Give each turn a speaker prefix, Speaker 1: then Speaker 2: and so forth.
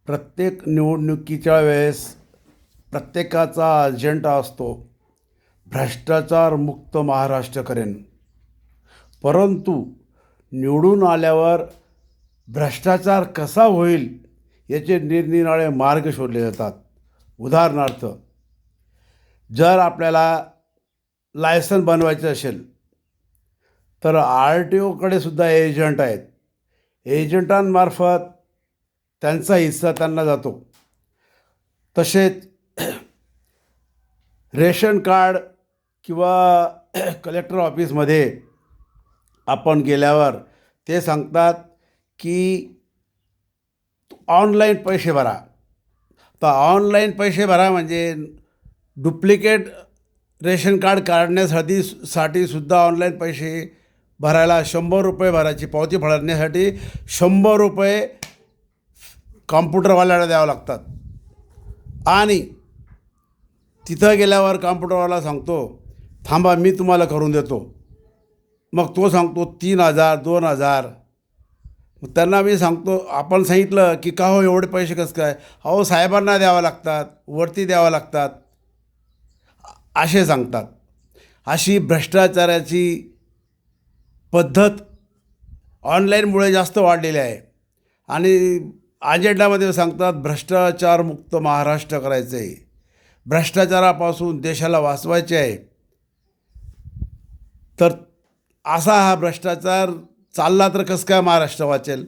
Speaker 1: प्रत्येक निवडणुकीच्या वेळेस प्रत्येकाचा अजेंडा असतो, भ्रष्टाचार मुक्त महाराष्ट्र करेन. परंतु निवडून आल्यावर भ्रष्टाचार कसा होईल याचे निरनिराळे मार्ग शोधले जातात. उदाहरणार्थ, जर आपल्याला लायसन बनवायचं असेल तर RTOकडे सुद्धा एजंट आहेत. एजंटांमार्फत त्यांचा हिस्सा त्यांना जातो. तसेच रेशन कार्ड किंवा कलेक्टर ऑफिसमध्ये आपण गेल्यावर ते सांगतात की ऑनलाईन पैसे भरा. तर ऑनलाईन पैसे भरा म्हणजे डुप्लिकेट रेशन कार्ड काढण्यासाठी सुद्धा ऑनलाईन पैसे भरायला 100 रुपये भरायची पावती भरण्यासाठी 100 रुपये कॉम्प्युटरवाल्याला द्यावं लागतात. आणि तिथं गेल्यावर कॉम्प्युटरवाला सांगतो, थांबा मी तुम्हाला करून देतो. मग तो सांगतो 3,000 2,000. त्यांना मी सांगतो, आपण सांगितलं की का हो एवढे पैसे कसं काय? अहो साहेबांना द्यावं लागतात, वरती द्यावं लागतात असे सांगतात. अशी भ्रष्टाचाराची पद्धत ऑनलाईनमुळे जास्त वाढलेली आहे. आणि अजेंडामध्ये सांगतात भ्रष्टाचारमुक्त महाराष्ट्र करायचं आहे, भ्रष्टाचारापासून देशाला वाचवायचे आहे. तर असा हा भ्रष्टाचार चालला तर कसं काय महाराष्ट्र वाचेल?